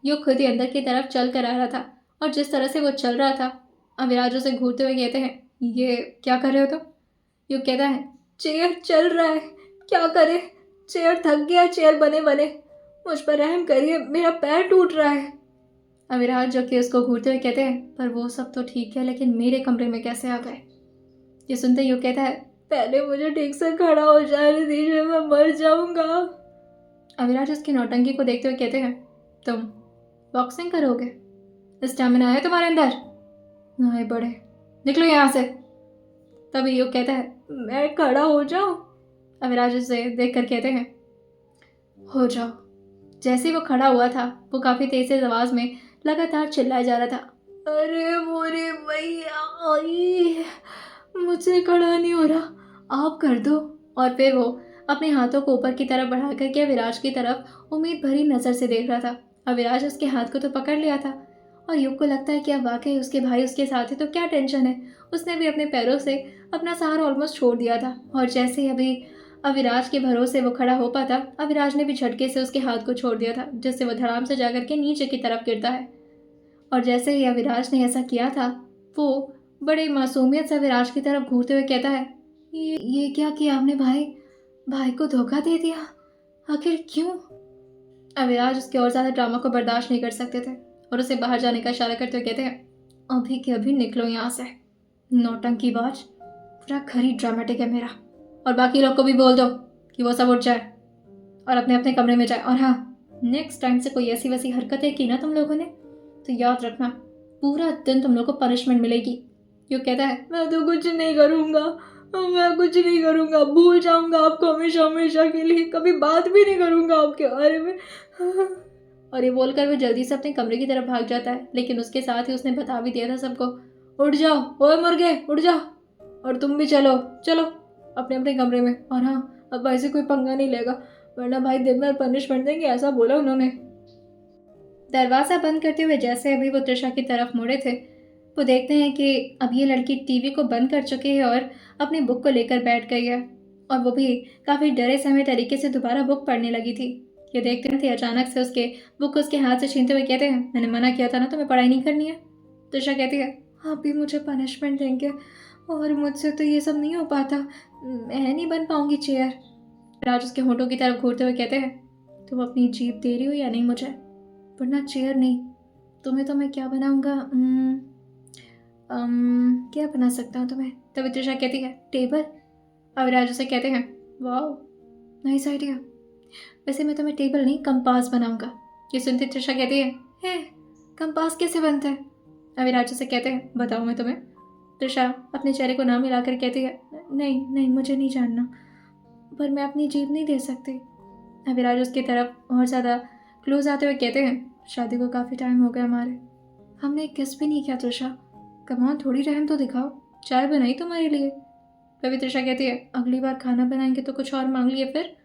युग खुद ही अंदर की तरफ चल कर आ रहा था और जिस तरह से वो चल रहा था, अविराज उसे घूरते हुए कहते हैं, ये क्या कर रहे हो तुम? युग कहता है, चेयर चल रहा है, क्या करे, चेयर थक गया चेयर बने बने, मुझ पर रहम करिए, मेरा पैर टूट रहा है। अविराज जो कि उसको घूरते हुए कहते हैं, पर वो सब तो ठीक है, लेकिन मेरे कमरे में कैसे आ गए? ये सुनते युग कहता है, पहले मुझे ठीक से खड़ा हो जाने दीजिए, मैं मर जाऊंगा। अविराज उसकी नौटंकी को देखते हुए कहते हैं, तुम बॉक्सिंग करोगे? स्टैमिना है तुम्हारे अंदर? नहीं बड़े, निकलो यहाँ से। तभी युग कहता है, मैं खड़ा हो जाऊं? अविराज उसे देख कर कहते हैं, हो जाओ। जैसे ही वो खड़ा हुआ था, वो काफी तेज से आवाज में लगातार चिल्लाया जा रहा था, अरे मोरे भैया, मुझसे खड़ा नहीं हो रहा, आप कर दो। और फिर वो अपने हाथों को ऊपर की तरफ बढ़ा करके अविराज की तरफ उम्मीद भरी नजर से देख रहा था। अविराज उसके हाथ को तो पकड़ लिया था और युग को लगता है कि अब वाकई उसके भाई उसके साथ है तो क्या टेंशन है। उसने भी अपने पैरों से अपना सहारा ऑलमोस्ट छोड़ दिया था और जैसे ही अभी अविराज के भरोसे वो खड़ा हो पाता, अविराज ने भी झटके से उसके हाथ को छोड़ दिया था, जिससे वो धड़ाम से जाकर के नीचे की तरफ गिरता है। और जैसे ही अविराज ने ऐसा किया था, वो बड़े मासूमियत से अविराज की तरफ घूरते हुए कहता है, ये क्या किया आपने भाई? भाई को धोखा दे दिया, आखिर क्यों? अविराज उसके और ज्यादा ड्रामा को बर्दाश्त नहीं कर सकते थे और उसे बाहर जाने का इशारा करते हुए कहते हैं, अभी के अभी निकलो यहाँ से। नौटंकी बाज, पूरा घर ही ड्रामेटिक है मेरा। और बाकी लोग को भी बोल दो कि वो सब उठ जाए और अपने अपने कमरे में जाए। और हाँ, नेक्स्ट टाइम से कोई ऐसी वैसी हरकतें की ना तुम लोगों ने, तो याद रखना पूरा दिन तुम लोग को पनिशमेंट मिलेगी। युग कहता है, मैं तो कुछ नहीं करूँगा, मैं कुछ नहीं करूँगा, भूल जाऊँगा आपको हमेशा हमेशा के लिए, कभी बात भी नहीं करूँगा आपके बारे में। और ये बोलकर वो जल्दी से अपने कमरे की तरफ भाग जाता है, लेकिन उसके साथ ही उसने बता भी दिया था सबको, उठ जाओ ओए मुर्गे, उठ जाओ, और तुम भी चलो चलो अपने अपने कमरे में। और हाँ, अब भाई से कोई पंगा नहीं लेगा, वरना भाई दिन भर पनिशमेंट देंगे, ऐसा बोला उन्होंने। दरवाज़ा बंद करते हुए जैसे अभी वो त्रिशा की तरफ मुड़े थे, वो देखते हैं कि अब ये लड़की टीवी को बंद कर चुकी है और अपनी बुक को लेकर बैठ गई है, और वो भी काफ़ी डरे सहमे तरीके से दोबारा बुक पढ़ने लगी थी। ये देखते थे अचानक से उसके बुक उसके हाथ से छीनते हुए कहते हैं, मैंने मना किया था ना तुम्हें पढ़ाई नहीं करनी है। त्रिशा कहती है, आप भी मुझे पनिशमेंट देंगे और मुझसे तो ये सब नहीं हो पाता, मैं नहीं बन पाऊंगी चेयर। राज उसके होठों की तरफ घूरते हुए कहते हैं, तुम अपनी जीप दे रही हो या नहीं मुझे, वरना चेयर नहीं, तुम्हें तो मैं क्या बनाऊंगा, क्या बना सकता हूँ तुम्हें। तभी त्रिशा कहती है, टेबल। अविराज उसे कहते हैं, वाह नाइस आइडिया, वैसे मैं तुम्हें टेबल नहीं कंपास बनाऊंगा। ये सुनते त्रिशा कहती है कंपास कैसे बनता है? अविराज उसे कहते हैं, बताऊँ मैं तुम्हें? त्रिशा अपने चेहरे को ना मिलाकर कहती है, नहीं नहीं मुझे नहीं जानना, पर मैं अपनी जीभ नहीं दे सकती। अविराज उसकी तरफ और ज़्यादा क्लोज आते हुए कहते हैं, शादी को काफ़ी टाइम हो गया हमारे, हमने एक किस भी नहीं किया त्रिशा, कमाल थोड़ी रहम तो दिखाओ, चाय बनाई तुम्हारे लिए। तभी त्रिशा कहती है, अगली बार खाना बनाएंगे तो कुछ और मांग लिए फिर।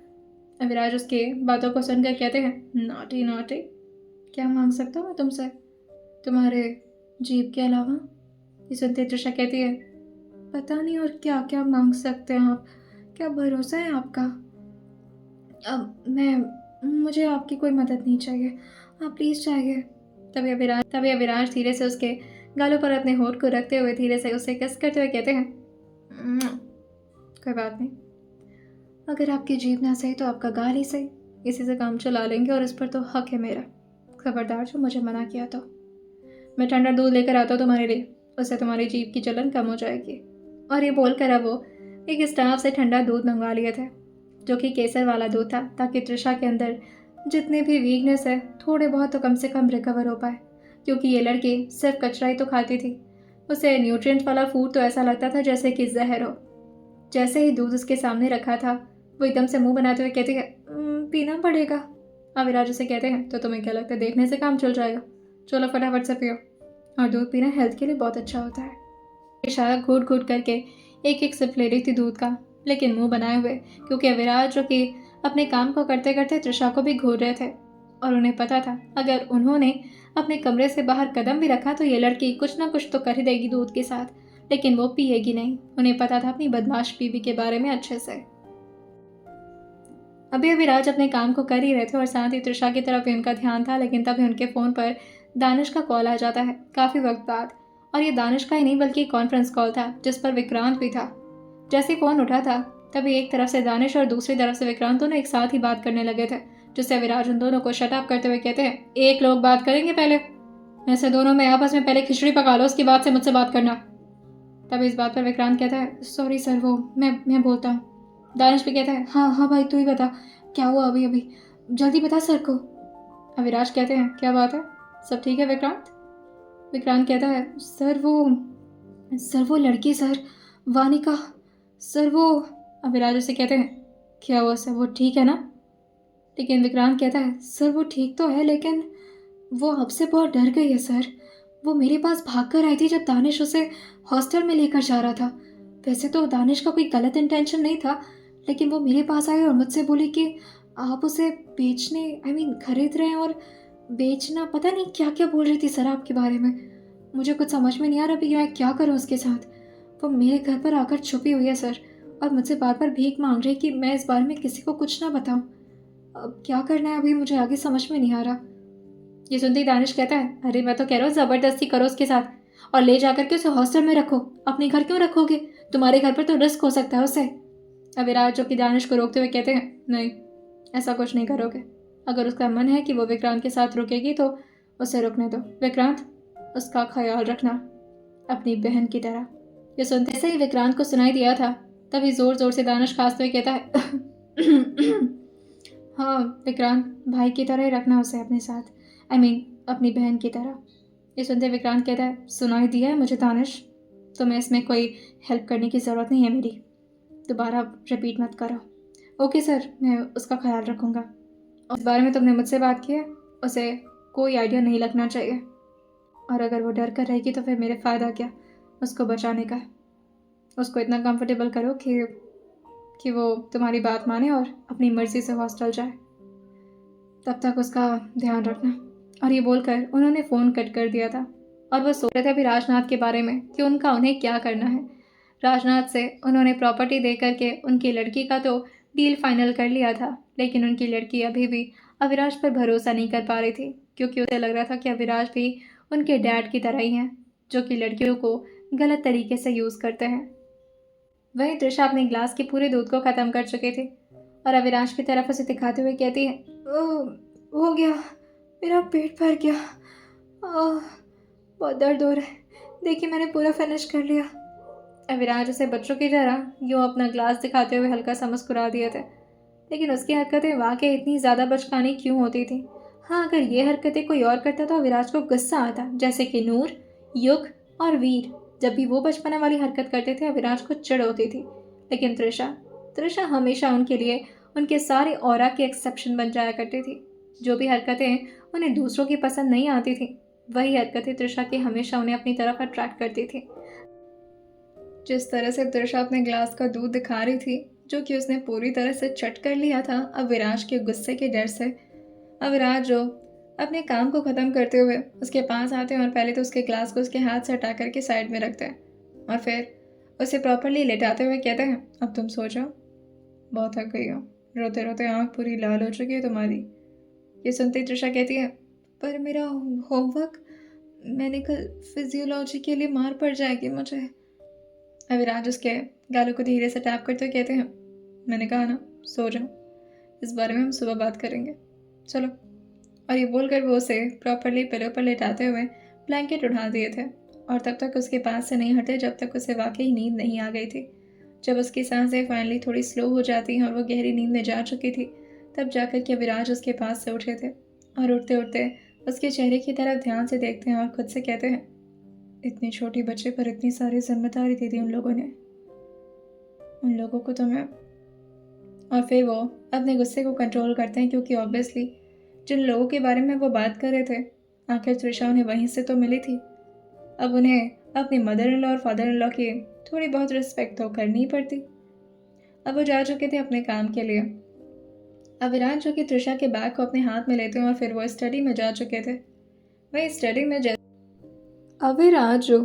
अविराज उसके बातों को सुनकर कहते हैं, नॉटी नॉटी, क्या मांग सकता हूँ मैं तुमसे, तुम्हारे जीभ के अलावा? ये सुनते त्रिशा कहती है, पता नहीं और क्या क्या मांग सकते हैं आप, क्या भरोसा है आपका। अब मुझे आपकी कोई मदद नहीं चाहिए, आप प्लीज़ चाहिए। तभी अविराज धीरे से उसके गालों पर अपने होठ को रखते हुए धीरे से उसे किस करते हुए कहते हैं, कोई बात नहीं, अगर आपकी जीभ ना सही तो आपका गाल ही सही, इसी से काम चला लेंगे और इस पर तो हक है मेरा। खबरदार जो मुझे मना किया तो। मैं ठंडा दूध लेकर आता हूँ तुम्हारे लिए, उससे तुम्हारी जीभ की जलन कम हो जाएगी। और ये बोलकर अब वो एक स्टाफ से ठंडा दूध मंगवा लिए थे, जो कि केसर वाला दूध था, ताकि त्रिशा के अंदर जितने भी वीकनेस है थोड़े बहुत तो कम से कम रिकवर हो पाए, क्योंकि ये लड़की सिर्फ कचरा ही तो खाती थी, उसे न्यूट्रिएंट वाला फूड तो ऐसा लगता था जैसे कि जहर हो। जैसे ही दूध उसके सामने रखा था, वो एकदम से मुंह बनाते हुए कहती है, पीना पड़ेगा। अविराज उसे कहते हैं, तो तुम्हें क्या लगता है देखने से काम चल जाएगा, चलो फटाफट से पियो, और दूध पीना हेल्थ के लिए बहुत अच्छा होता है। त्रिशा घूट घूट करके एक एक सिप ले रही थी दूध का, लेकिन मुंह बनाए हुए, क्योंकि अविराज जो कि अपने काम को करते करते त्रिशा को भी घूर रहे थे, और उन्हें पता था अगर उन्होंने अपने कमरे से बाहर कदम भी रखा तो ये लड़की कुछ ना कुछ तो कर ही देगी दूध के साथ, लेकिन वो पिएगी नहीं। उन्हें पता था अपनी बदमाश बीवी के बारे में अच्छे से। अभी अविराज अपने काम को कर ही रहे थे और साथ ही तृषा की तरफ भी उनका ध्यान था, लेकिन तभी उनके फ़ोन पर दानिश का कॉल आ जाता है काफ़ी वक्त बाद। और ये दानिश का ही नहीं बल्कि कॉन्फ्रेंस कॉल था जिस पर विक्रांत भी था। जैसे फ़ोन उठा था तभी एक तरफ से दानिश और दूसरी तरफ से विक्रांत दोनों एक साथ ही बात करने लगे थे, जिससे अविराज उन दोनों को शट अप करते हुए कहते हैं, एक लोग बात करेंगे पहले, ऐसे दोनों में आपस में पहले खिचड़ी पका लो, उसके बाद से मुझसे बात करना। तभी इस बात पर विक्रांत कहता है, सॉरी सर, वो मैं बोलता हूँ। दानिश भी कहता है, हाँ हाँ भाई तू ही बता, क्या हुआ अभी अभी, जल्दी बता सर को। अविराज कहते हैं, क्या बात है, सब ठीक है विक्रांत? विक्रांत कहता है, सर वो लड़की सर, वानिका सर वो। अविराज उसे कहते हैं, क्या हुआ सर, वो ठीक है ना? लेकिन विक्रांत कहता है, सर वो ठीक तो है लेकिन वो आपसे बहुत डर गई है सर। वो मेरे पास भाग कर आई थी जब दानिश उसे हॉस्टल में लेकर जा रहा था। वैसे तो दानिश का कोई गलत इंटेंशन नहीं था, लेकिन वो मेरे पास आई और मुझसे बोली कि आप उसे बेचने खरीद रहे हैं और बेचना, पता नहीं क्या क्या बोल रही थी सर आपके बारे में। मुझे कुछ समझ में नहीं आ रहा अभी मैं क्या करूं उसके साथ। वो मेरे घर पर आकर छुपी हुई है सर, और मुझसे बार बार भीख मांग रही कि मैं इस बारे में किसी को कुछ ना बताऊं। अब क्या करना है अभी मुझे आगे समझ में नहीं आ रहा। ये सुनते ही दानिश कहता है, अरे मैं तो कह रहा हूँ ज़बरदस्ती करो उसके साथ और ले जाकर के उसे हॉस्टल में रखो, अपने घर क्यों रखोगे? तुम्हारे घर पर तो रिस्क हो सकता है उससे। अविराज जो कि दानिश को रोकते हुए कहते हैं, नहीं ऐसा कुछ नहीं करोगे। अगर उसका मन है कि वो विक्रांत के साथ रुकेगी तो उसे रुकने दो। विक्रांत, उसका ख्याल रखना अपनी बहन की तरह। ये सुनते से ही विक्रांत को सुनाई दिया था, तभी जोर जोर से दानिश खांसते हुए कहता है, हाँ विक्रांत, भाई की तरह ही रखना उसे अपने साथ, अपनी बहन की तरह। ये सुनते विक्रांत कहता है, सुनाई दिया है मुझे दानिश, तुम्हें इसमें कोई हेल्प करने की ज़रूरत नहीं है मेरी, दोबारा रिपीट मत करो। ओके सर, मैं उसका ख्याल रखूँगा। और इस बारे में तुमने मुझसे बात की है, उसे कोई आइडिया नहीं लगना चाहिए, और अगर वो डर कर रहेगी तो फिर मेरे फ़ायदा क्या उसको बचाने का। उसको इतना कंफर्टेबल करो कि वो तुम्हारी बात माने और अपनी मर्ज़ी से हॉस्टल जाए, तब तक उसका ध्यान रखना। और ये बोलकर उन्होंने फ़ोन कट कर दिया था और वो सोच रहे थे अभी राजनाथ के बारे में कि उन्हें क्या करना है। राजनाथ से उन्होंने प्रॉपर्टी दे करके उनकी लड़की का तो डील फाइनल कर लिया था, लेकिन उनकी लड़की अभी भी अविराज पर भरोसा नहीं कर पा रही थी, क्योंकि उसे लग रहा था कि अविराज भी उनके डैड की तरह ही हैं, जो कि लड़कियों को गलत तरीके से यूज़ करते हैं। वहीं तृषा अपने ग्लास के पूरे दूध को ख़त्म कर चुके थे और अविनाश की तरफ उसे दिखाते हुए कहती है, हो गया, मेरा पेट भर गया, बहुत दर्द हो रहा है, देखिए मैंने पूरा फिनिश कर लिया। अविनाश उसे बच्चों की तरह यूँ अपना ग्लास दिखाते हुए हल्का सा मुस्कुरा दिए थे, लेकिन उसकी हरकतें वाकई इतनी ज़्यादा बचकानी क्यों होती थी? हाँ, अगर ये हरकतें कोई और करता तो अविनाश को गुस्सा आता, जैसे कि नूर, युग और वीर। जब भी वो बचपना वाली हरकत करते थे अविनाश को चिढ़ होती थी, लेकिन तृषा हमेशा उनके लिए उनके सारे ऑरा के एक्सेप्शन बन जाया करती थी। जो भी हरकतें उन्हें दूसरों की पसंद नहीं आती थी, वही हरकतें तृषा की हमेशा उन्हें अपनी तरफ अट्रैक्ट करती थी। जिस तरह से तृषा अपने ग्लास का दूध दिखा रही थी, जो कि उसने पूरी तरह से चट कर लिया था अविनाश के गुस्से के डर से। अविनाश जो अपने काम को ख़त्म करते हुए उसके पास आते हैं और पहले तो उसके ग्लास को उसके हाथ से हटा करके साइड में रखते हैं और फिर उसे प्रॉपरली लेटाते हुए कहते हैं, अब तुम सो जाओ, बहुत थक गई हो, रोते रोते आँख पूरी लाल हो चुकी है तुम्हारी। ये सुनते ही तृषा कहती है, पर मेरा होमवर्क, मैंने कल फिजियोलॉजी के लिए मार पड़ जाएगी मुझे। अविनाश उसके गालों को धीरे से टैप करते हुए कहते हैं, मैंने कहा ना, सो जाओ, इस बारे में हम सुबह बात करेंगे, चलो। और ये बोलकर वो उसे प्रॉपरली पिलो पर लेटाते हुए ब्लैंकेट उठा दिए थे और तब तक उसके पास से नहीं हटे जब तक उसे वाकई नींद नहीं आ गई थी। जब उसकी सांसें फाइनली थोड़ी स्लो हो जाती हैं और वो गहरी नींद में जा चुकी थी, तब जाकर के अविनाश उसके पास से उठे थे और उठते उठते उसके चेहरे की तरफ ध्यान से देखते हैं और खुद से कहते हैं, इतनी छोटी बच्चे पर इतनी सारी जिम्मेदारी दे दी उन लोगों ने, उन लोगों को तो मैं। और फिर वो अपने गुस्से को कंट्रोल करते हैं, क्योंकि ऑब्वियसली जिन लोगों के बारे में वो बात कर रहे थे, आखिर तृषा उन्हें वहीं से तो मिली थी। अब उन्हें अपनी मदर इन लॉ और फादर इन लॉ की थोड़ी बहुत रिस्पेक्ट तो करनी ही पड़ती। अब वो जा चुके थे अपने काम के लिए। अविनाश जो कि तृषा के बैग को अपने हाथ में लेते हैं और फिर वो स्टडी में जा चुके थे। वही स्टडी में अविनाश जो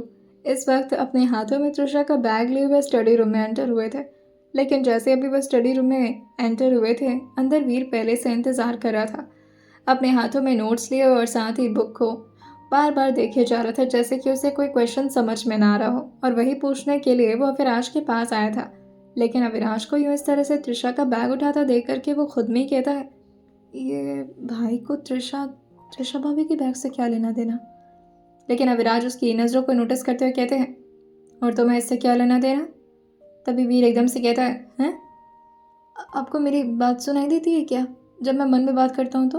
इस वक्त अपने हाथों में तृषा का बैग लिए हुए स्टडी रूम में एंटर हुए थे, लेकिन जैसे अभी वह स्टडी रूम में एंटर हुए थे, अंदर वीर पहले से इंतज़ार कर रहा था। अपने हाथों में नोट्स लिए और साथ ही बुक को बार बार देखे जा रहा था, जैसे कि उसे कोई क्वेश्चन समझ में ना आ रहा हो। और वही पूछने के लिए वो अविराज के पास आया था। लेकिन अविराज को यूँ इस तरह से त्रिशा का बैग उठाता देख करके वो खुद में ही कहता है, ये भाई को त्रिशा त्रिशा भाभी के बैग से क्या लेना देना। लेकिन अविराज उसकी नज़रों को नोटिस करते हुए कहते हैं, और तुम्हें इससे क्या लेना देना। तभी वीर एकदम से कहता है, हैं आपको मेरी बात सुनाई देती है क्या जब मैं मन में बात करता हूँ तो।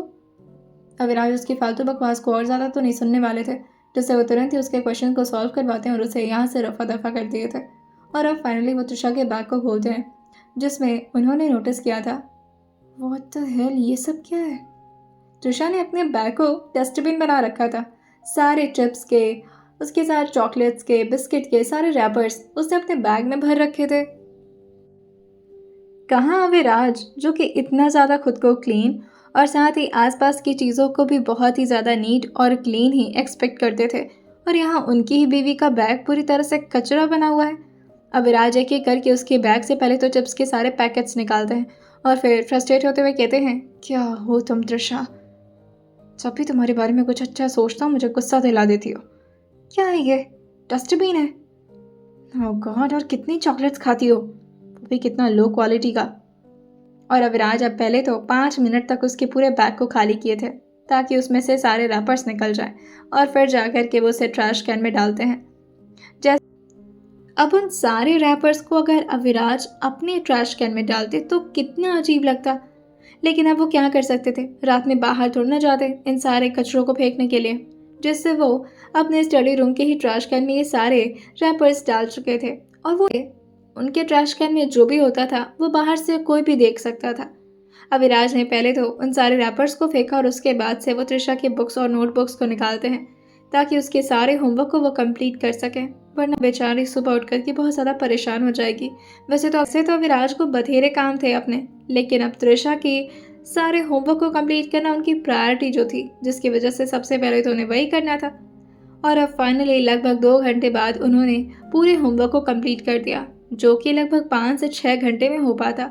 अविराज उसकी फालतू बकवास को और ज़्यादा तो नहीं सुनने वाले थे, जिससे वो तुरंत ही उसके क्वेश्चन को सॉल्व करवाते हैं और उसे यहाँ से रफा दफा कर दिए थे। और अब फाइनली वो त्रिशा के बैग को खोलते हैं, जिसमें उन्होंने नोटिस किया था, व्हाट द हेल, ये सब क्या है। त्रिशा ने अपने बैग को डस्टबिन बना रखा था। सारे चिप्स के, उसके साथ चॉकलेट्स के, बिस्किट के सारे रैपर्स उसने अपने बैग में भर रखे थे। कहाँ अविराज, जो कि इतना ज़्यादा खुद को क्लीन और साथ ही आसपास की चीज़ों को भी बहुत ही ज़्यादा नीट और क्लीन ही एक्सपेक्ट करते थे, और यहाँ उनकी ही बीवी का बैग पूरी तरह से कचरा बना हुआ है। अविराज एक एक करके उसके बैग से पहले तो चिप्स के सारे पैकेट्स निकालते हैं और फिर फ्रस्ट्रेट होते हुए कहते हैं, क्या हो तुम त्रिशा, जब भी तुम्हारे बारे में कुछ अच्छा सोचता हूँ मुझे गुस्सा दिला देती हो। क्या है ये, डस्टबिन है। ओह गॉड, और कितनी चॉकलेट्स खाती हो, वो भी कितना लो क्वालिटी का। और अविराज अब पहले तो 5 मिनट तक उसके पूरे बैग को खाली किए थे, ताकि उसमें से सारे रैपर्स निकल जाएं, और फिर जाकर के वो उसे ट्रैश कैन में डालते हैं। जैसे अब उन सारे रैपर्स को अगर अविराज अपने ट्रैश कैन में डालते तो कितना अजीब लगता। लेकिन अब वो क्या कर सकते थे, रात में बाहर थोड़ा ना जाते इन सारे कचरों को फेंकने के लिए, जिससे वो अपने स्टडी रूम के ही ट्रैश कैन में ये सारे रैपर्स डाल चुके थे। और वो उनके ट्रैश कैन में जो भी होता था वो बाहर से कोई भी देख सकता था। अविराज ने पहले तो उन सारे रैपर्स को फेंका और उसके बाद से वो त्रिशा के बुक्स और नोटबुक्स को निकालते हैं, ताकि उसके सारे होमवर्क को वो कंप्लीट कर सकें, वरना बेचारी सुबह उठ करके बहुत ज़्यादा परेशान हो जाएगी। वैसे तो अविराज को बथेरे काम थे अपने, लेकिन अब त्रिशा की सारे होमवर्क को कंप्लीट करना उनकी प्रायोरिटी जो थी, जिसकी वजह से सबसे पहले तो उन्हें वही करना था। और अब फाइनली लगभग 2 घंटे बाद उन्होंने पूरे होमवर्क को कंप्लीट कर दिया, जो कि लगभग 5 से 6 घंटे में हो पाता।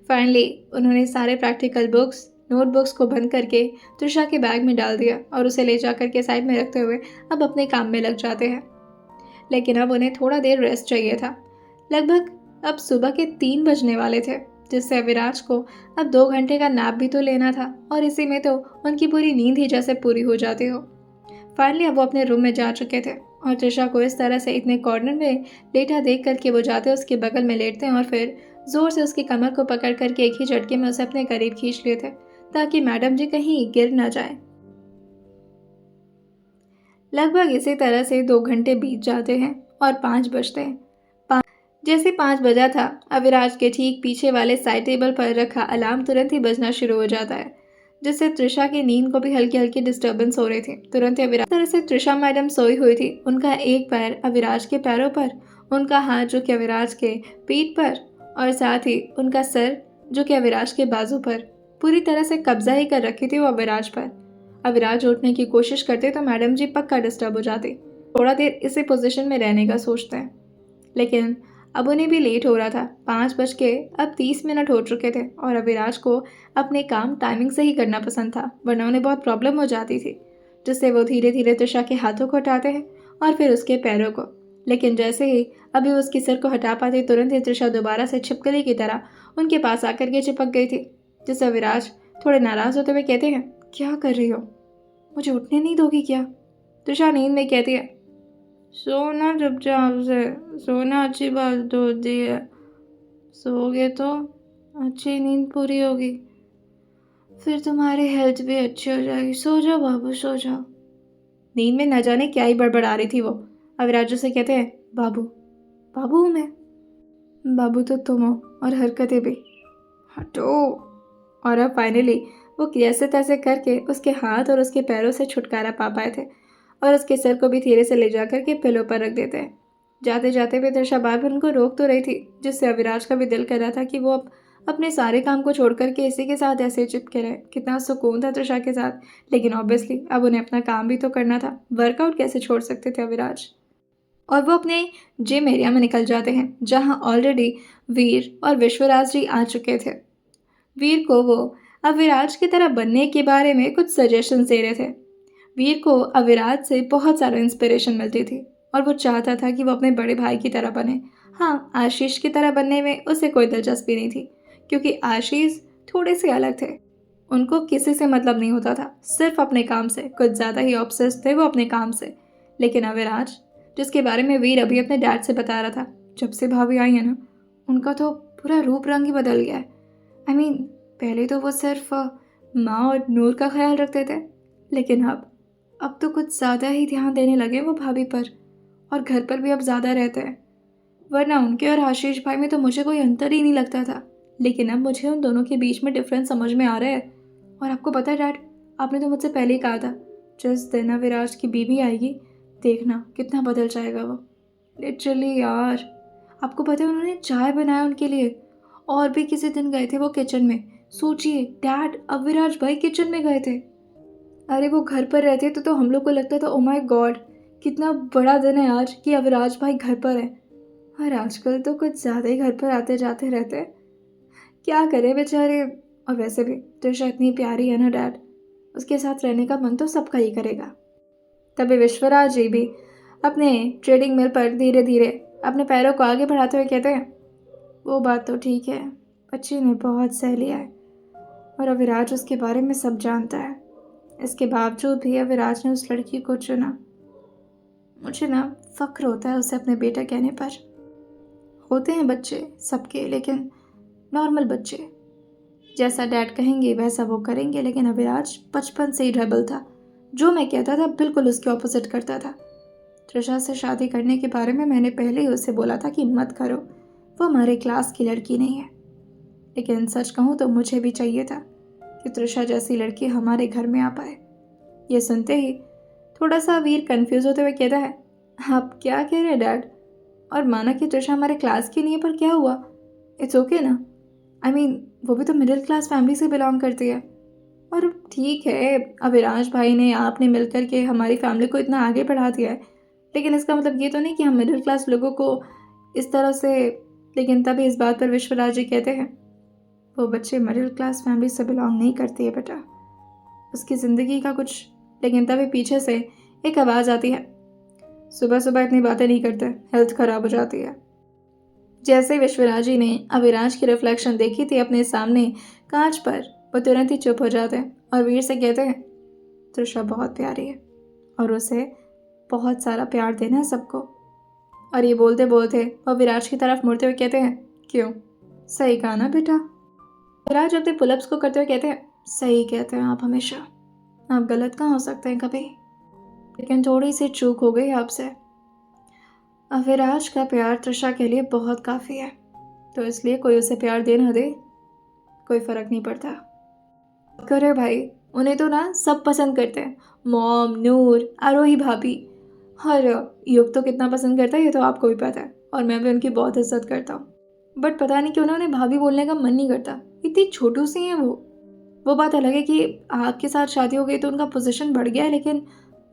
फाइनली उन्होंने सारे प्रैक्टिकल बुक्स, नोटबुक्स को बंद करके त्रिशा के बैग में डाल दिया और उसे ले जा करके साइड में रखते हुए अब अपने काम में लग जाते हैं। लेकिन अब उन्हें थोड़ा देर रेस्ट चाहिए था। लगभग अब सुबह के 3 बजने वाले थे, जिससे अविराज को अब 2 घंटे का नैप भी तो लेना था, और इसी में तो उनकी पूरी नींद ही जैसे पूरी हो जाती हो। फाइनली अब वो अपने रूम में जा चुके थे और त्रिशा को इस तरह से इतने कॉर्नर में लेटा देख करके वो जाते उसके बगल में लेटते हैं और फिर जोर से उसकी कमर को पकड़ करके एक ही झटके में उसे अपने करीब खींच लिए थे, ताकि मैडम जी कहीं गिर न जाए। लगभग इसी तरह से 2 घंटे बीत जाते हैं और 5 बजते हैं। जैसे 5 बजा था, अविराज के ठीक पीछे वाले साइड टेबल पर रखा अलार्म तुरंत ही बजना शुरू हो जाता है, जिससे त्रिशा की नींद को भी हल्की हल्की डिस्टर्बेंस हो रही थी। तुरंत ही अविराज तरह से त्रिशा मैडम सोई हुई थी, उनका एक पैर अविराज के पैरों पर, उनका हाथ जो कि अविराज के पीठ पर, और साथ ही उनका सर जो कि अविराज के बाजू पर पूरी तरह से कब्जा ही कर रखी थी वो अविराज पर। अविराज उठने की कोशिश करते तो मैडम जी पक्का डिस्टर्ब हो जाती। थोड़ा देर इसी पोजीशन में रहने का सोचते हैं, लेकिन अब उन्हें भी लेट हो रहा था। 5 बज के अब 30 मिनट हो चुके थे और अविराज को अपने काम टाइमिंग से ही करना पसंद था, वरना उन्हें बहुत प्रॉब्लम हो जाती थी, जिससे वो धीरे धीरे त्रिशा के हाथों को हटाते हैं और फिर उसके पैरों को। लेकिन जैसे ही अभी वो उसके सिर को हटा पाते, तुरंत ही त्रिशा दोबारा से छिपकली की तरह उनके पास आकर के चिपक गई थी, जिससे अविराज थोड़े नाराज होते हुए कहते हैं, क्या कर रही हो, मुझे उठने नहीं दोगी क्या। त्रिशा नींद में कहती है, सोना चुपचाप से, सोना अच्छी बात होती है, सोओगे तो अच्छी नींद पूरी होगी, फिर तुम्हारी हेल्थ भी अच्छी हो जाएगी, सो जाओ बाबू सो जाओ। नींद में न जाने क्या ही बड़बड़ आ रही थी वो। अविराज से कहते हैं, बाबू बाबू हूँ मैं। बाबू तो तुम हो, और हरकतें भी, हटो। और अब फाइनली वो कैसे तैसे करके उसके हाथ और उसके पैरों से छुटकारा पा पाए थे और उसके सिर को भी धीरे से ले जाकर के पिलो पर रख देते हैं। जाते जाते भी त्रिशा बार बार उनको रोक तो रही थी, जिससे अविराज का भी दिल कर रहा था कि वो अब अपने सारे काम को छोड़ करके इसी के साथ ऐसे चिपके रहे। कितना सुकून था त्रिशा के साथ, लेकिन ऑब्वियसली अब उन्हें अपना काम भी तो करना था। वर्कआउट कैसे छोड़ सकते थे अविराज। और वो अपने जिम एरिया में निकल जाते हैं जहाँ ऑलरेडी वीर और विश्वराज जी आ चुके थे। वीर को वो अविराज की तरह बनने के बारे में कुछ सजेशंस दे रहे थे। वीर को अविराज से बहुत सारा इंस्पिरेशन मिलती थी और वो चाहता था कि वो अपने बड़े भाई की तरह बने। हाँ, आशीष की तरह बनने में उसे कोई दिलचस्पी नहीं थी क्योंकि आशीष थोड़े से अलग थे। उनको किसी से मतलब नहीं होता था, सिर्फ अपने काम से। कुछ ज़्यादा ही ऑब्सेस्ड थे वो अपने काम से। लेकिन अविराज, जिसके बारे में वीर अभी अपने डैड से बता रहा था, जब से भाभी आई है ना, उनका तो पूरा रूप रंग ही बदल गया है। आई मीन, पहले तो वो सिर्फ माँ और नूर का ख्याल रखते थे, लेकिन अब तो कुछ ज़्यादा ही ध्यान देने लगे वो भाभी पर, और घर पर भी अब ज़्यादा रहते हैं। वरना उनके और आशीष भाई में तो मुझे कोई अंतर ही नहीं लगता था, लेकिन अब मुझे उन दोनों के बीच में डिफरेंस समझ में आ रहा है। और आपको पता है डैड, आपने तो मुझसे पहले ही कहा था जिस दिन अविराज की बीवी आएगी, देखना कितना बदल जाएगा वो। लिटरली यार, आपको पता है उन्होंने चाय बनाया उनके लिए, और भी किसी दिन गए थे वो किचन में। सोचिए डैड, अविराज भाई किचन में गए थे। अरे वो घर पर रहते तो हम लोग को लगता था ओ माय गॉड, कितना बड़ा दिन है आज कि अविराज भाई घर पर है। और आजकल तो कुछ ज़्यादा ही घर पर आते जाते रहते हैं। क्या करें बेचारे। और वैसे भी त्रिशा इतनी प्यारी है ना डैड, उसके साथ रहने का मन तो सबका ही करेगा। तभी विश्वराज जी भी अपने ट्रेडिंग मिल पर धीरे धीरे अपने पैरों को आगे बढ़ाते हुए कहते हैं, वो बात तो ठीक है, बच्ची ने बहुत सह लिया है और अविराज उसके बारे में सब जानता है। इसके बावजूद भी अविराज ने उस लड़की को चुना। मुझे ना फक्र होता है उसे अपने बेटा कहने पर। होते हैं बच्चे सबके, लेकिन नॉर्मल बच्चे। जैसा डैड कहेंगे वैसा वो करेंगे, लेकिन अविराज बचपन से ही रेबल था। जो मैं कहता था बिल्कुल उसके ऑपोजिट करता था। त्रिशा से शादी करने के बारे में मैंने पहले ही उसे बोला था कि मत करो, वो हमारे क्लास की लड़की नहीं है। लेकिन सच कहूँ तो मुझे भी चाहिए था कि त्रिशा जैसी लड़की हमारे घर में आ पाए। ये सुनते ही थोड़ा सा वीर कंफ्यूज होते हुए कहता है, आप क्या कह रहे हैं डैड? और माना कि त्रिशा हमारे क्लास की नहीं है, पर क्या हुआ? इट्स ओके ना? आई मीन, वो भी तो मिडिल क्लास फैमिली से बिलोंग करती है। और ठीक है, अविराज भाई ने आपने मिलकर के हमारी फैमिली को इतना आगे बढ़ा दिया है, लेकिन इसका मतलब ये तो नहीं कि हम मिडिल क्लास लोगों को इस तरह से। लेकिन तभी इस बात पर विश्वराज जी कहते हैं, वो बच्चे मिडिल क्लास फैमिली से बिलोंग नहीं करती है बेटा, उसकी ज़िंदगी का कुछ। लेकिन तभी पीछे से एक आवाज़ आती है, सुबह सुबह इतनी बातें नहीं करते, हेल्थ खराब हो जाती है। जैसे विश्वराज जी ने अविराज की रिफ्लेक्शन देखी थी अपने सामने कांच पर, वो तुरंत ही चुप हो जाते हैं और वीर से कहते हैं, त्रिशा बहुत प्यारी है और उसे बहुत सारा प्यार देना है सबको। और ये बोलते बोलते वो विराज की तरफ मुड़ते हुए कहते हैं, क्यों? सही कहा ना बेटा? विराज अपने पुलअप्स को करते हुए कहते हैं, सही कहते हैं आप हमेशा, आप गलत कहाँ हो सकते हैं कभी। लेकिन थोड़ी सी चूक हो गई आपसे। अविराज का प्यार त्रिशा के लिए बहुत काफ़ी है, तो इसलिए कोई उसे प्यार दे ना दे, कोई फ़र्क नहीं पड़ता। करे भाई, उन्हें तो ना सब पसंद करते हैं, मॉम, नूर, आरोही भाभी। और युग तो कितना पसंद करता है ये तो आपको भी पता है, और मैं भी उनकी बहुत इज्जत करता हूँ। बट पता नहीं क्यों ना उन्हें भाभी बोलने का मन नहीं करता, इतनी छोटू सी हैं वो बात अलग है कि आपके साथ शादी हो गई तो उनका पोजीशन बढ़ गया है, लेकिन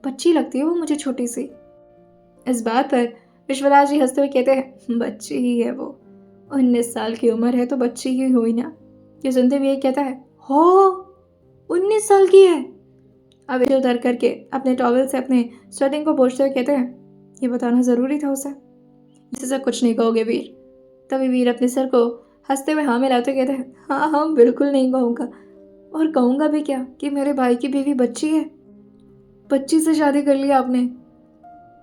बच्ची लगती है वो मुझे छोटी सी। इस बात पर विश्वराज जी हंसते हुए कहते हैं, बच्ची ही है वो, 19 साल की उम्र है तो बच्ची ही हुई ना। ये सुनते हुए कहता है, हो 19 साल की है? अब इसे उतर करके अपने टॉवल से अपने स्वेटिंग को पोंछते हुए कहते हैं, ये बताना ज़रूरी था उसे। इसे सब कुछ नहीं कहोगे वीर? तभी वीर अपने सर को हंसते हुए हाँ मिलाते कहते हैं, हाँ हाँ बिल्कुल नहीं कहूँगा, और कहूँगा भी क्या कि मेरे भाई की बीवी बच्ची है, बच्ची से शादी कर लिया आपने।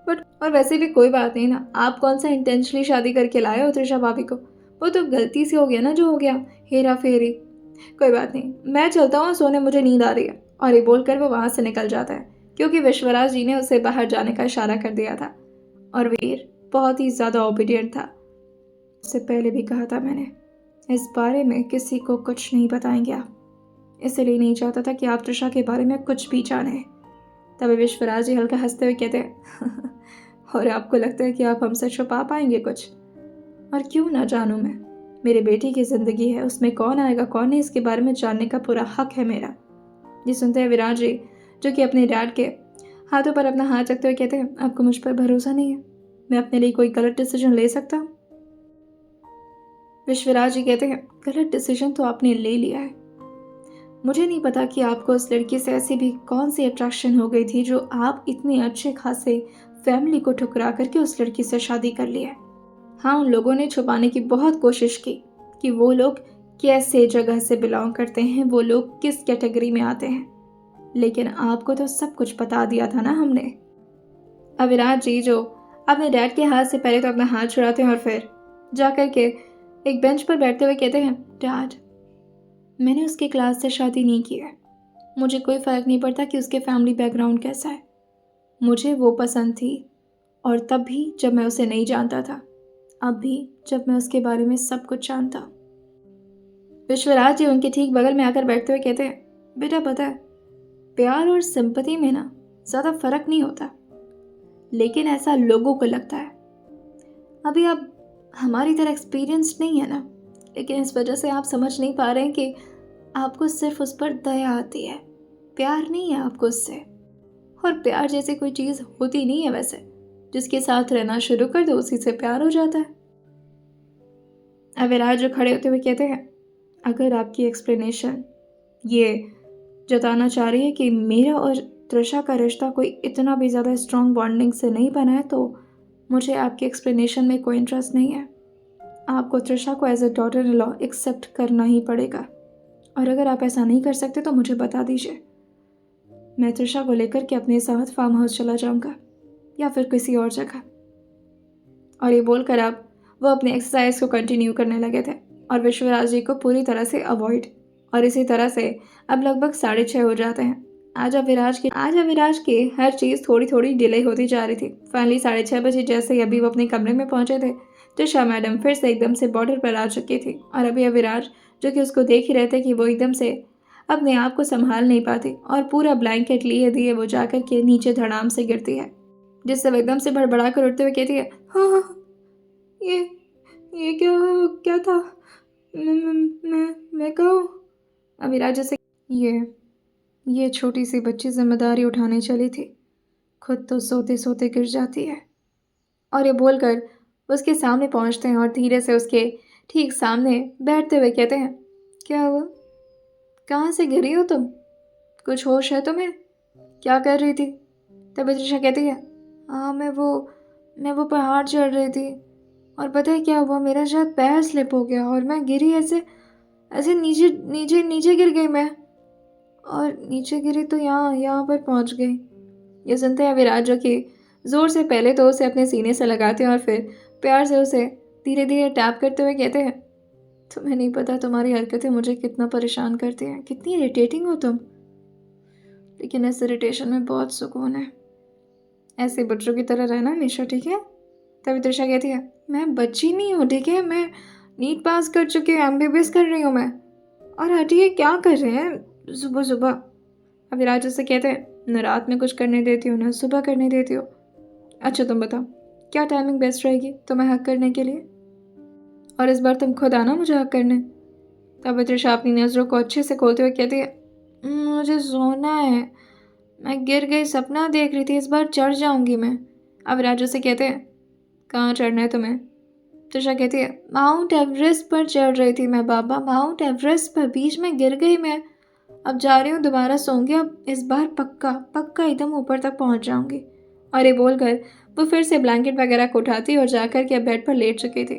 बट और वैसे भी कोई बात नहीं ना, आप कौन सा इंटेंशनली शादी करके लाए हो त्रिशा भाभी को, वो तो गलती से हो गया ना जो हो गया, हेरा फेरी। कोई बात नहीं, मैं चलता हूँ सोने, मुझे नींद आ रही है। और ये बोलकर वो वहाँ से निकल जाता है क्योंकि विश्वराज जी ने उसे बाहर जाने का इशारा कर दिया था। और वीर बहुत ही ज़्यादा ओबीडियंट था। उससे पहले भी कहा था मैंने, इस बारे में किसी को कुछ नहीं बताएंगे आप, इसलिए नहीं चाहता था कि आप त्रिशा के बारे में कुछ भी जाने। तभी विश्वराज जी हल्का हंसते हुए कहते हैं, और आपको लगता है कि आप हमसे छुपा पाएंगे कुछ? और क्यों ना जानूं मैं, मेरे बेटी की ज़िंदगी है, उसमें कौन आएगा कौन नहीं, इसके बारे में जानने का पूरा हक है मेरा। ये सुनते हैं विराज जी, जो कि अपने डैड के हाथों पर अपना हाथ रखते हुए कहते हैं, आपको मुझ पर भरोसा नहीं है? मैं अपने लिए कोई गलत डिसीजन ले सकता हूँ? विश्वराज जी कहते हैं, गलत डिसीजन तो आपने ले लिया है। मुझे नहीं पता कि आपको उस लड़की से ऐसी भी कौन सी अट्रैक्शन हो गई थी जो आप इतने अच्छे खासे फैमिली को ठुकरा करके उस लड़की से शादी कर ली है। हाँ, उन लोगों ने छुपाने की बहुत कोशिश की कि वो लोग कैसे जगह से बिलोंग करते हैं, वो लोग किस कैटेगरी में आते हैं, लेकिन आपको तो सब कुछ बता दिया था ना हमने। अविनाश जी जो अपने डैड के हाथ से पहले तो अपना हाथ छुड़ाते हैं और फिर जाकर के एक बेंच पर बैठते हुए कहते हैं, डैड, मैंने उसके क्लास से शादी नहीं की है। मुझे कोई फ़र्क नहीं पड़ता कि उसके फैमिली बैकग्राउंड कैसा है। मुझे वो पसंद थी, और तब भी जब मैं उसे नहीं जानता था, अब भी जब मैं उसके बारे में सब कुछ जानता। विश्वराज जी उनके ठीक बगल में आकर बैठते हुए कहते हैं, बेटा पता है, प्यार और सिंपैथी में ना ज़्यादा फर्क नहीं होता, लेकिन ऐसा लोगों को लगता है। अभी आप हमारी तरह एक्सपीरियंस्ड नहीं है ना, लेकिन इस वजह से आप समझ नहीं पा रहे हैं कि आपको सिर्फ उस पर दया आती है, प्यार नहीं है आपको उससे। और प्यार जैसी कोई चीज़ होती नहीं है वैसे, जिसके साथ रहना शुरू कर दो उसी से प्यार हो जाता है। अविराज जो खड़े होते हुए कहते हैं, अगर आपकी एक्सप्लेनेशन ये जताना चाह रही है कि मेरा और त्रिशा का रिश्ता कोई इतना भी ज़्यादा स्ट्रॉन्ग बॉन्डिंग से नहीं बना है, तो मुझे आपकी एक्सप्लेनेशन में कोई इंटरेस्ट नहीं है। आपको त्रिशा को as a daughter in law accept करना ही पड़ेगा, और अगर आप ऐसा नहीं कर सकते तो मुझे बता दीजिए। मैं त्रिशा को लेकर के अपने साथ फार्म हाउस चला जाऊंगा या फिर किसी और जगह। और ये बोलकर अब वो अपने एक्सरसाइज को कंटिन्यू करने लगे थे और विश्वराज जी को पूरी तरह से अवॉइड। और इसी तरह से अब लगभग 6:30 हो जाते हैं। आज अविराज की हर चीज़ थोड़ी थोड़ी डिले होती जा रही थी। फाइनली 6:30 बजे जैसे ही अभी वो अपने कमरे में पहुंचे थे, त्रिशा मैडम फिर से एकदम से बॉर्डर पर आ चुकी थी। और अभी अविराज जो कि उसको देख ही रहे थे कि वो एकदम से अपने आप को संभाल नहीं पाती और पूरा ब्लैंकेट लिए दिए वो जाकर के नीचे धड़ाम से गिरती है, जिससे वो एकदम से भड़बड़ा कर उठते हुए कहती है, हाँ हाँ, ये क्या था? मैं कहूँ? अविराज जैसे ये छोटी सी बच्ची जिम्मेदारी उठाने चली थी, खुद तो सोते सोते गिर जाती है। और ये बोलकर उसके सामने पहुंचते हैं और धीरे से उसके ठीक सामने बैठते हुए कहते हैं, क्या हुआ? कहाँ से गिरी हो तुम? कुछ होश है तुम्हें? क्या कर रही थी? तब त्रिशा कहती है, हाँ मैं वो पहाड़ चढ़ रही थी, और पता है क्या हुआ, मेरा शायद पैर स्लिप हो गया और मैं गिरी, ऐसे ऐसे नीचे नीचे नीचे गिर गई मैं, और नीचे गिरी तो यहाँ पर पहुँच गई। ये सुनते हैं विराज जो कि ज़ोर से पहले तो उसे अपने सीने से लगाते हैं और फिर प्यार से उसे धीरे धीरे टैप करते हुए कहते हैं, तुम्हें नहीं पता तुम्हारी हरकतें मुझे कितना परेशान करती हैं, कितनी इरिटेटिंग हो तुम, लेकिन इस इरिटेशन में बहुत सुकून है। ऐसे बच्चों की तरह रहना हमेशा, ठीक है? तभी त्रिशा कहती है, मैं बच्ची नहीं हूँ, ठीक है? मैं नीट पास कर चुकी हूँ, MBBS कर रही हूँ मैं। और हटिए, क्या कर रहे हैं सुबह सुबह? अविराज उसे कहते हैं, न रात में कुछ करने देती हो न सुबह करने देती हो। अच्छा तुम बताओ, क्या टाइमिंग बेस्ट रहेगी तुम्हें हक करने के लिए? और इस बार तुम खुद आना मुझे हक करने। तब त्रिशा अपनी नज़रों को अच्छे से खोलते हुए कहती है, मुझे सोना है, मैं गिर गई, सपना देख रही थी, इस बार चढ़ जाऊंगी मैं। अविराज उसे कहते हैं, कहाँ चढ़ना है तुम्हें? त्रिशा कहती है, माउंट एवरेस्ट पर चढ़ रही थी मैं बाबा, माउंट एवरेस्ट पर, बीच में गिर गई मैं, अब जा रही हूँ, दोबारा सोऊंगी, अब इस बार पक्का पक्का एकदम ऊपर तक पहुँच जाऊंगी। और ये बोलकर वो फिर से ब्लैंकेट वगैरह को उठाती और जाकर के अब बेड पर लेट चुकी थी।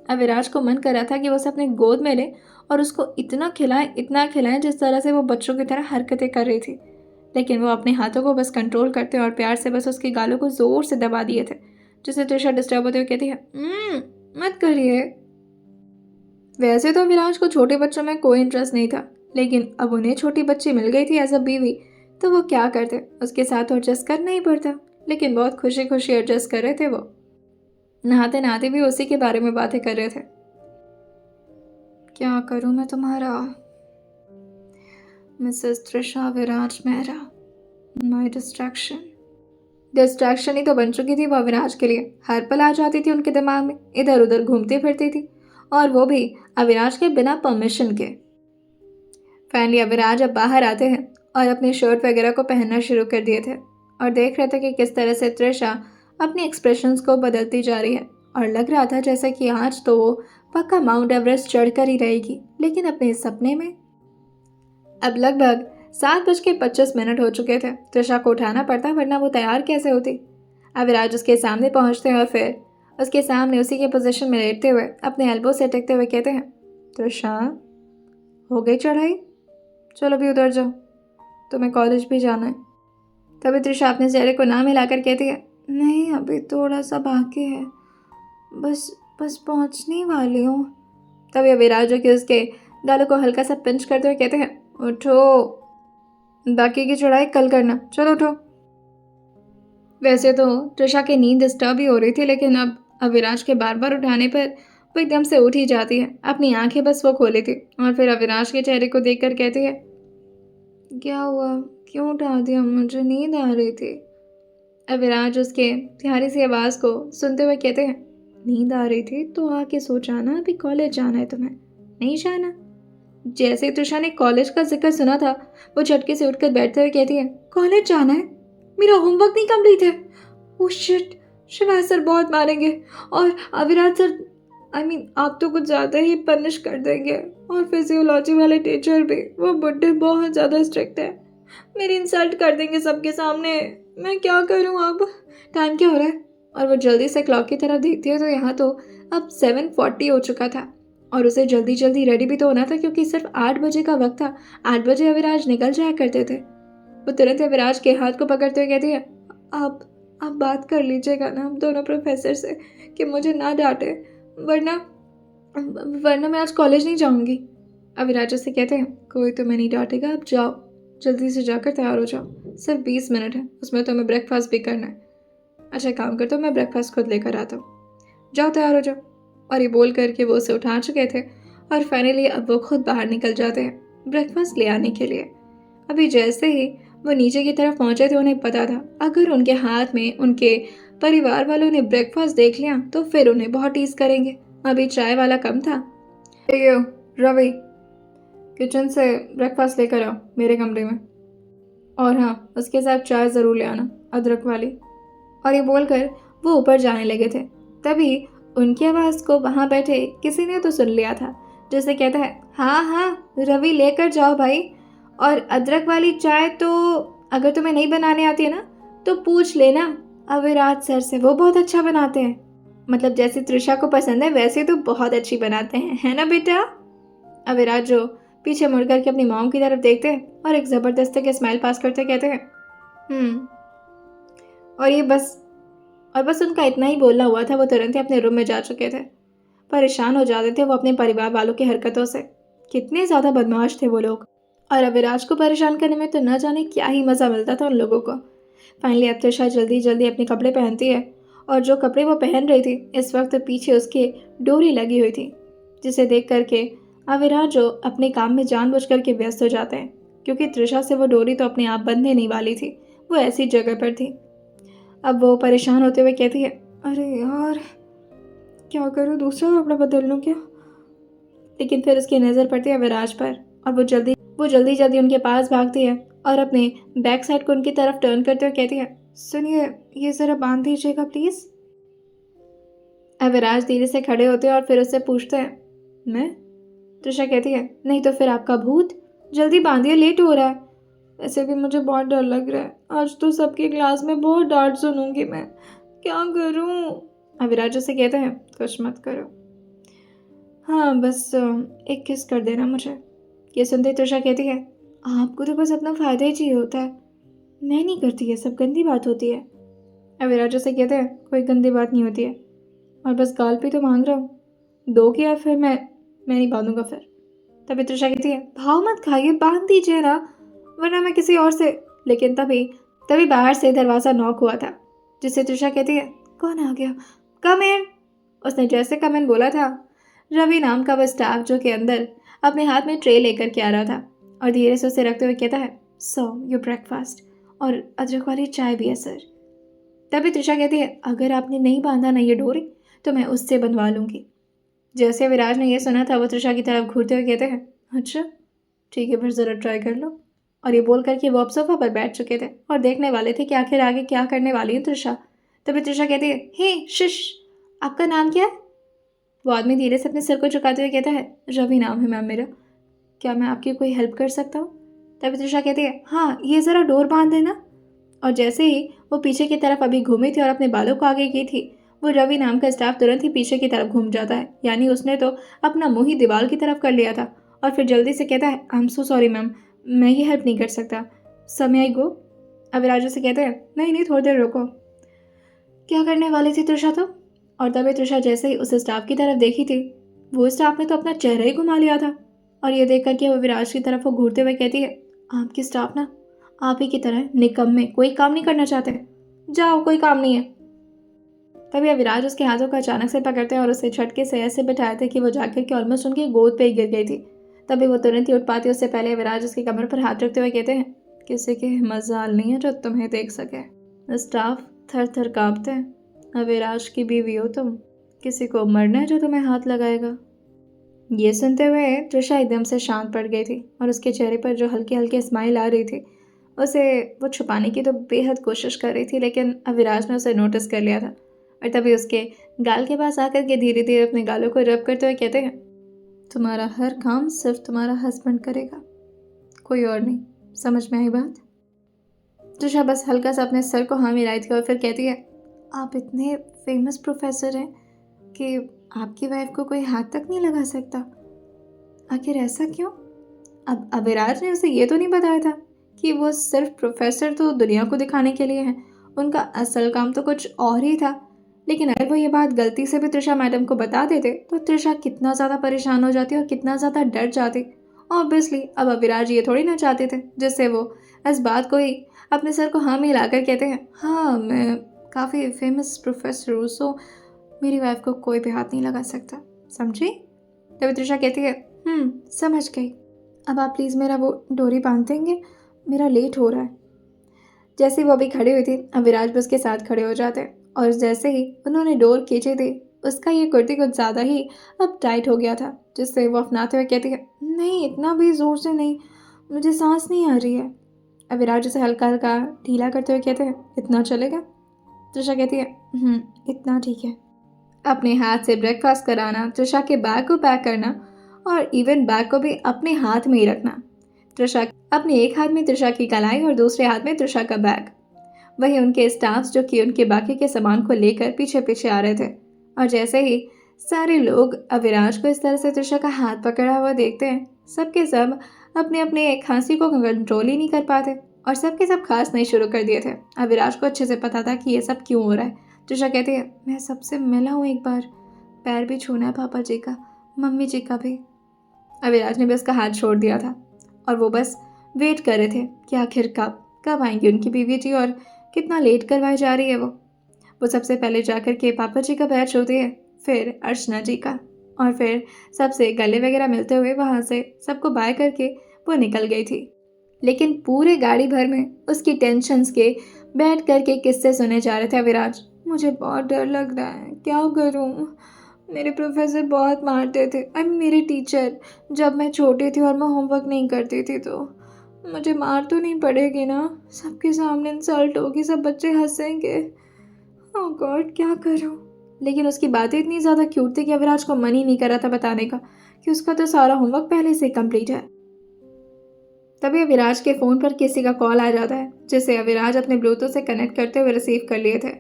अविराज को मन कर रहा था कि वो उसे अपने गोद में ले और उसको इतना खिलाएं जिस तरह से वो बच्चों की तरह हरकतें कर रही थी, लेकिन वो अपने हाथों को बस कंट्रोल करते और प्यार से बस उसके गालों को जोर से दबा दिए थे, जिससे त्रिशा डिस्टर्ब होते हुए कहती है, मत करिए। वैसे तो अविनाश को छोटे बच्चों में कोई इंटरेस्ट नहीं था, लेकिन अब उन्हें छोटी बच्ची मिल गई थी एज अ बीवी, तो वो क्या करते, उसके साथ एडजस्ट करना ही पड़ता। लेकिन बहुत खुशी खुशी एडजस्ट कर रहे थे वो, नहाते नहाते भी उसी के बारे में बातें कर रहे थे। क्या करूं मैं तुम्हारा, मिसेस त्रिशा विराज मेहरा, माई डिस्ट्रैक्शन ही तो बन चुकी थी वो अविनाश के लिए। हर पल आ जाती थी उनके दिमाग में, इधर उधर घूमती फिरती थी, और वो भी अविनाश के बिना परमिशन के। फाइनली अविनाश अब बाहर आते हैं और अपने शर्ट वगैरह को पहनना शुरू कर दिए थे और देख रहे थे कि किस तरह से त्रिशा अपने एक्सप्रेशंस को बदलती जा रही है और लग रहा था जैसे कि आज तो वो पक्का माउंट एवरेस्ट चढ़कर ही रहेगी। लेकिन अपने इस सपने में अब लगभग 7:25 हो चुके थे। त्रिशा को उठाना पड़ता वरना वो तैयार कैसे होती। अविराज उसके सामने पहुंचते हैं और फिर उसके सामने उसी के पोजीशन में लेटते हुए अपने एल्बो से टेकते हुए कहते हैं, त्रिशा हो गई चढ़ाई, चलो अभी उधर जाओ, तुम्हें कॉलेज भी जाना है। तभी त्रिशा अपने चेहरे को ना मिलाकर कहती है, नहीं अभी थोड़ा सा बाकी है, बस बस पहुंचने वाली हूँ। तभी अविराज जो कि उसके गालों को हल्का सा पिंच करते हुए कहते हैं, उठो, बाकी की चढ़ाई कल करना, चलो उठो। वैसे तो त्रिशा की नींद डिस्टर्ब ही हो रही थी, लेकिन अब अविराज के बार बार उठाने पर वो एकदम से उठ ही जाती है। अपनी आंखें बस वो खोली थी और फिर अविनाश के चेहरे को देखकर कहती है, क्या हुआ, क्यों उठा दिया, मुझे नींद आ रही थी। अविनाश उसके प्यारी सी आवाज़ को सुनते हुए कहते हैं, नींद आ रही थी तो आके सो जाना, अभी कॉलेज जाना है तुम्हें, नहीं जाना। जैसे त्रिशा ने कॉलेज का जिक्र सुना था वो झटके से उठकर बैठते हुए कहती है, कॉलेज जाना है, मेरा होमवर्क नहीं कंप्लीट है। ओह शिट, शिवाय सर बहुत मारेंगे और अविराज सर आप तो कुछ ज़्यादा ही पनिश कर देंगे। और फिजियोलॉजी वाले टीचर भी, वो बुड्ढे बहुत ज़्यादा स्ट्रिक्ट है, मेरी इंसल्ट कर देंगे सबके सामने, मैं क्या करूं अब। टाइम क्या हो रहा है? और वो जल्दी से क्लॉक की तरफ देखती है तो यहाँ तो अब 7:40 हो चुका था और उसे जल्दी जल्दी रेडी भी तो होना था क्योंकि सिर्फ 8 बजे का वक्त था। 8 बजे अविराज निकल जाया करते थे। वो तुरंत अविराज के हाथ को पकड़ते हुए कहती है, आप बात कर लीजिएगा ना हम दोनों प्रोफेसर से कि मुझे ना डांटे, वरना मैं आज कॉलेज नहीं जाऊंगी। अविराज से कहते हैं, कोई तुम्हें नहीं डांटेगा, आप जाओ, जल्दी से जाकर तैयार हो जाओ, सिर्फ 20 मिनट है, उसमें तुम्हें ब्रेकफास्ट भी करना है। अच्छा काम करता हूँ, मैं ब्रेकफास्ट खुद लेकर आता हूँ, जाओ तैयार हो जाओ। और ये बोल करके वो उसे उठा चुके थे और फाइनली अब वो खुद बाहर निकल जाते हैं ब्रेकफास्ट ले आने के लिए। अभी जैसे ही वो नीचे की तरफ पहुंचे थे उन्हें पता था अगर उनके हाथ में उनके परिवार वालों ने ब्रेकफास्ट देख लिया तो फिर उन्हें बहुत टीज करेंगे। अभी चाय वाला कम था। रवि, किचन से ब्रेकफास्ट लेकर आओ मेरे कमरे में, और हाँ उसके साथ चाय ज़रूर ले आना, अदरक वाली। और ये बोलकर वो ऊपर जाने लगे थे तभी उनकी आवाज़ को वहाँ बैठे किसी ने तो सुन लिया था, जैसे कहता है, हाँ हाँ रवि लेकर जाओ भाई, और अदरक वाली चाय तो अगर तुम्हें नहीं बनाने आती है ना तो पूछ लेना अविराज सर से, वो बहुत अच्छा बनाते हैं, मतलब जैसे त्रिशा को पसंद है वैसे तो बहुत अच्छी बनाते हैं, है ना बेटा। अविराज जो पीछे मुड़ करके अपनी मॉम की तरफ देखते हैं और एक ज़बरदस्त के स्माइल पास करते कहते हैं, और बस उनका इतना ही बोलना हुआ था वो तुरंत ही अपने रूम में जा चुके थे। परेशान हो जाते थे वो अपने परिवार वालों की हरकतों से, कितने ज़्यादा बदमाश थे वो लोग, और अविराज को परेशान करने में तो न जाने क्या ही मज़ा मिलता था उन लोगों को। फाइनली अब त्रिशा जल्दी जल्दी अपने कपड़े पहनती है और जो कपड़े वो पहन रही थी इस वक्त पीछे उसके डोरी लगी हुई थी, जिसे देख करके अविराज जो अपने काम में जानबूझ करके व्यस्त हो जाते हैं क्योंकि त्रिशा से वो डोरी तो अपने आप बंधने नहीं वाली थी, वो ऐसी जगह पर थी। अब वो परेशान होते हुए कहती है, अरे यार क्या करूँ, दूसरा कपड़ा बदल लूँ क्या। लेकिन फिर उसकी नज़र पड़ती है अविराज पर और वो जल्दी जल्दी उनके पास भागती है और अपने बैक साइड को उनकी तरफ टर्न करते हुए कहती है, सुनिए ये ज़रा बांध दीजिएगा प्लीज़। अविराज धीरे से खड़े होते हैं और फिर उससे पूछते हैं, मैं। त्रिशा कहती है, नहीं तो फिर आपका भूत, जल्दी बांधिए, लेट हो रहा है। वैसे भी मुझे बहुत डर लग रहा है, आज तो सबकी क्लास में बहुत डांट सुनूंगी मैं, क्या करूं। अविराज से कहते हैं, कुछ मत करो, हाँ बस एक किस कर देना मुझे। ये सुनते त्रिशा कहती है, आपको तो बस अपना फ़ायदा ही चाहिए होता है, मैं नहीं करती, ये सब गंदी बात होती है। अविराज से कहते हैं, कोई गंदी बात नहीं होती है, और बस गाल पे तो मांग रहा हूँ, दो कि या फिर मैं नहीं बांधूंगा फिर। तभी त्रिशा कहती है, भाव मत खाइए, बांध दीजिए ना, वरना मैं किसी और से। लेकिन तभी बाहर से दरवाज़ा नॉक हुआ था, जिससे त्रिशा कहती है, कौन आ गया, कम इन। उसने जैसे कम इन बोला था, रवि नाम का वह स्टाफ जो कि अंदर अपने हाथ में ट्रे लेकर के आ रहा था और धीरे से उसे रखते हुए कहता है, सो योर ब्रेकफास्ट और अदरक वाली चाय भी है सर। तभी त्रिशा कहती है, अगर आपने नहीं बांधा ना ये डोरी तो मैं उससे बनवा लूँगी। जैसे विराज ने यह सुना था वो त्रिशा की तरफ घूरते हुए कहते हैं, अच्छा ठीक है फिर ज़रा ट्राई कर लो। और ये बोल करके वो अब सोफा पर बैठ चुके थे और देखने वाले थे कि आखिर आगे क्या करने वाली है त्रिशा। तभी त्रिशा कहती है, हे शिश, आपका नाम क्या है? वो आदमी धीरे से अपने सिर को झुकाते हुए कहता है, रवि नाम है मैम मेरा, क्या मैं आपकी कोई हेल्प कर सकता हूँ? तभी त्रिशा कहती है, हाँ ये ज़रा डोर बांध देना। और जैसे ही वो पीछे की तरफ अभी घूमी थी और अपने बालों को आगे की थी, वो रवि नाम का स्टाफ तुरंत ही पीछे की तरफ घूम जाता है। यानी उसने तो अपना मुंह ही दीवार की तरफ कर लिया था। और फिर जल्दी से कहता है, I am so sorry ma'am, मैं ये हेल्प नहीं कर सकता, समय आई गो। अविराज से कहते हैं, नहीं नहीं थोड़ी देर रुको। क्या करने वाली थी त्रिशा तुम? और तभी त्रिशा जैसे ही उस स्टाफ की तरफ देखी थी, वो स्टाफ ने तो अपना चेहरा ही घुमा लिया था। और ये देख करके वो विराज की तरफ वो घूरते हुए कहती है, आपकी स्टाफ ना आप ही की तरह निकम्मे, कोई काम नहीं करना चाहते, जाओ कोई काम नहीं है। तभी अविराज उसके हाथों को अचानक से पकड़ते हैं और उसे झटके से ऐसे बिठाए थे कि वो जाकर के ऑलमोस्ट उनकी गोद पे ही गिर गई थी। तभी वो तुरंत ही उठ पाती, उससे पहले अविराज उसके कमर पर हाथ रखते हुए कहते हैं, किसी की मजाल नहीं है जो तुम्हें देख सके। स्टाफ थर थर कांपते हैं, अविराज की बीवी हो तुम, किसी को मरना है जो तुम्हें हाथ लगाएगा। ये सुनते हुए त्रिशा एकदम से शांत पड़ गई थी और उसके चेहरे पर जो हल्की हल्की स्माइल आ रही थी उसे वो छुपाने की तो बेहद कोशिश कर रही थी, लेकिन अविराज ने उसे नोटिस कर लिया था। और तभी उसके गाल के पास आकर के धीरे धीरे अपने गालों को रब करते हुए कहते हैं, तुम्हारा हर काम सिर्फ तुम्हारा हस्बैंड करेगा, कोई और नहीं, समझ में आई बात? त्रिशा बस हल्का सा अपने सर को हाँ मिलाई थी और फिर कहती है, आप इतने फेमस प्रोफेसर हैं कि आपकी वाइफ को कोई हाथ तक नहीं लगा सकता, आखिर ऐसा क्यों? अब अविराज ने उसे ये तो नहीं बताया था कि वो सिर्फ प्रोफेसर तो दुनिया को दिखाने के लिए हैं, उनका असल काम तो कुछ और ही था। लेकिन अगर वो ये बात गलती से भी त्रिशा मैडम को बता देते तो त्रिशा कितना ज़्यादा परेशान हो जाती और कितना ज़्यादा डर जाती। ऑब्वियसली अब अविराज ये थोड़ी ना चाहते थे जिससे वो इस बात को ही अपने सर को हाँ में हिलाकर कहते हैं, हाँ मैं काफ़ी फेमस प्रोफेसर हूँ, सो मेरी वाइफ को कोई भी हाथ नहीं लगा सकता, समझी? तभी त्रिशा कहती है, समझ गई, अब आप प्लीज़ मेरा वो डोरी बांध देंगे, मेरा लेट हो रहा है। जैसे वो अभी खड़ी हुई थी, अविराज भी उसके साथ खड़े हो जाते और जैसे ही उन्होंने डोर खींची थी, उसका ये कुर्ती कुछ ज़्यादा ही अब टाइट हो गया था, जिससे वो अपनाते हुए कहती है, नहीं इतना भी ज़ोर से नहीं, मुझे सांस नहीं आ रही है। अविराज उसे हल्का हल्का ढीला करते हुए कहते हैं, इतना चलेगा? त्रिशा कहती है, इतना ठीक है। अपने हाथ से ब्रेकफास्ट कराना, त्रिशा के बैग को पैक करना और इवन बैग को भी अपने हाथ में ही रखना। त्रिशा अपने एक हाथ में त्रिशा की कलाई और दूसरे हाथ में त्रिशा का बैग। वही उनके स्टाफ्स जो कि उनके बाकी के सामान को लेकर पीछे पीछे आ रहे थे। और जैसे ही सारे लोग अविराज को इस तरह से त्रिशा का हाथ पकड़ा हुआ देखते हैं, सबके सब अपने अपने खांसी को कंट्रोल ही नहीं कर पाते और सबके सब खांसना ही शुरू कर दिए थे। अविराज को अच्छे से पता था कि ये सब क्यों हो रहा है। त्रिशा कहती है, मैं सबसे मिला हूँ एक बार, पैर भी छूना है पापा जी का, मम्मी जी का भी। अविराज ने भी उसका हाथ छोड़ दिया था और वो बस वेट कर रहे थे कि आखिर कब आएंगी उनकी बीवी जी और कितना लेट करवाई जा रही है वो सबसे पहले जाकर के पापा जी का पैर छूती है, फिर अर्चना जी का, और फिर सबसे गले वगैरह मिलते हुए वहाँ से सबको बाय करके वो निकल गई थी। लेकिन पूरे गाड़ी भर में उसकी टेंशन्स के बैठ करके किस्से सुने जा रहे थे अविराज। मुझे बहुत डर लग रहा है, क्या करूं? मेरे प्रोफेसर बहुत मारते थे, आई मीन मेरे टीचर, जब मैं छोटी थी और मैं होमवर्क नहीं करती थी तो। मुझे मार तो नहीं पड़ेगी ना? सबके सामने इंसल्ट होगी, सब बच्चे हंसेंगे। ओह गॉड, क्या करूं? लेकिन उसकी बातें इतनी ज़्यादा क्यूट थी कि अविराज को मन ही नहीं कर रहा था बताने का कि उसका तो सारा होमवर्क पहले से कंप्लीट है। तभी अविराज के फ़ोन पर किसी का कॉल आ जाता है, जिसे अविराज अपने ब्लूटूथ से कनेक्ट करते हुए रिसीव कर लिए थे।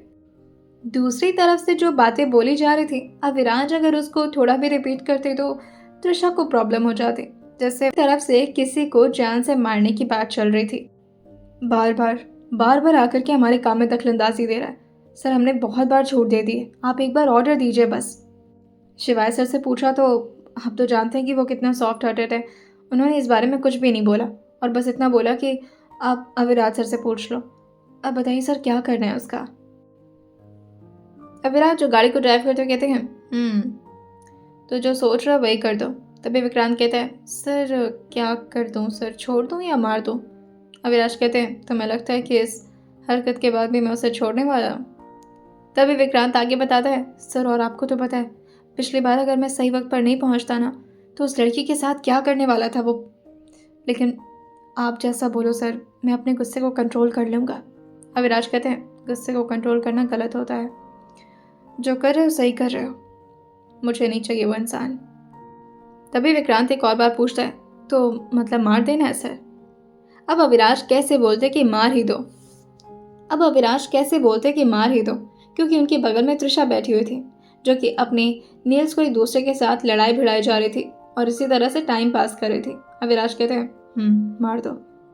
दूसरी तरफ से जो बातें बोली जा रही थी, अविराज अगर उसको थोड़ा भी रिपीट करते तो त्रिशा को प्रॉब्लम हो जाती। जैसे तरफ से किसी को जान से मारने की बात चल रही थी। बार बार आकर के हमारे काम में दखलंदाजी दे रहा है। सर हमने बहुत बार छूट दे दी है, आप एक बार ऑर्डर दीजिए बस। शिवाय सर से पूछा तो आप तो जानते हैं कि वो कितना सॉफ्ट हार्टेड है। उन्होंने इस बारे में कुछ भी नहीं बोला और बस इतना बोला कि आप अविराज सर से पूछ लो। अब बताइए सर क्या करना है उसका? अविराज जो गाड़ी को ड्राइव करते हुए कहते हैं, तो जो सोच रहा वही कर दो। तभी विक्रांत कहता है, सर क्या कर दूं सर, छोड़ दूं या मार दूं? अविराज कहते हैं, तुम्हें लगता है कि इस हरकत के बाद भी मैं उसे छोड़ने वाला हूँ? तभी विक्रांत आगे बताता है, सर और आपको तो पता है पिछली बार अगर मैं सही वक्त पर नहीं पहुँचता ना तो उस लड़की के साथ क्या करने वाला था वो। लेकिन आप जैसा बोलो सर, मैं अपने गुस्से को कंट्रोल कर लूँगा। अविराज कहते हैं, गुस्से को कंट्रोल करना गलत होता है। जो कर रहे हो सही कर रहे हो, मुझे नहीं चाहिए वो इंसान। तभी विक्रांत एक और बार पूछता है, तो मतलब मार देना है सर? अब अविराज कैसे बोलते कि मार ही दो। क्योंकि उनके बगल में तृषा बैठी हुई थी, जो कि अपने नील्स को एक दूसरे के साथ लड़ाई भिड़ाई जा रही थी और इसी तरह से टाइम पास कर रही थी। अविराज कहते हैं, मार दो।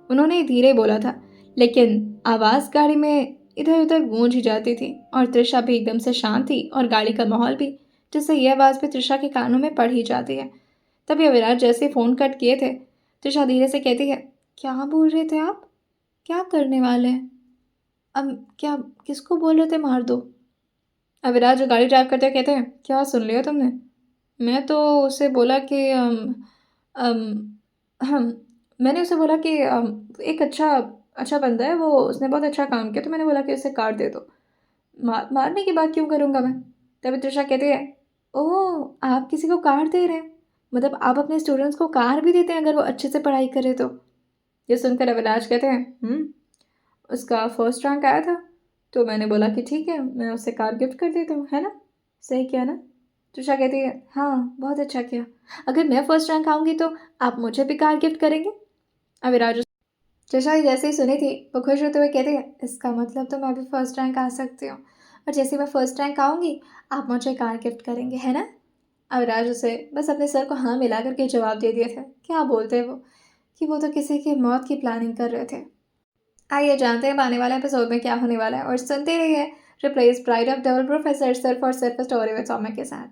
उन्होंने धीरे बोला था, लेकिन आवाज़ गाड़ी में इधर उधर गूंज ही जाती थी और तृषा भी एकदम से शांत थी और गाड़ी का माहौल भी, जिससे यह आवाज़ भी तृषा के कानों में पड़ ही जाती है। तभी अविराज जैसे फ़ोन कट किए थे, तृषा धीरे से कहती है, क्या बोल रहे थे आप? क्या करने वाले हैं? अब क्या, किसको बोल रहे थे मार दो? अविराज जो गाड़ी ड्राइव करते कहते हैं, क्या सुन लिया तुमने? मैं तो उसे बोला कि अम, हम मैंने उसे बोला कि एक अच्छा बंदा है वो, उसने बहुत अच्छा काम किया, तो मैंने बोला कि उसे कार दे दो। मारने की बात क्यों करूँगा मैं? तभी तृषा कहती है, ओह आप किसी को कार दे रहे हैं, मतलब आप अपने स्टूडेंट्स को कार भी देते हैं अगर वो अच्छे से पढ़ाई करे तो? ये सुनकर अविनाश कहते हैं, उसका फर्स्ट रैंक आया था तो मैंने बोला कि ठीक है मैं उसे कार गिफ्ट कर देता हूँ, है ना? सही किया ना? तृषा कहती है, हाँ बहुत अच्छा किया। अगर मैं फर्स्ट रैंक आऊँगी तो आप मुझे भी कार गिफ्ट करेंगे? अविराज तृषा जैसे ही सुनी थी वो खुश होते हुए कहती है, इसका मतलब तो मैं भी फर्स्ट रैंक आ सकती हूँ, और जैसे मैं फर्स्ट रैंक आऊँगी आप मुझे कार गिफ्ट करेंगे, है ना? अविराज उसे बस अपने सर को हाँ मिला करके जवाब दे दिए थे। क्या बोलते वो कि वो तो किसी की मौत की प्लानिंग कर रहे थे। आइए जानते हैं आने वाले एपिसोड में क्या होने वाला है और सुनते रहिए replace pride of double professor सिर्फ और सिर्फ स्टोरी विद सौम्य के साथ।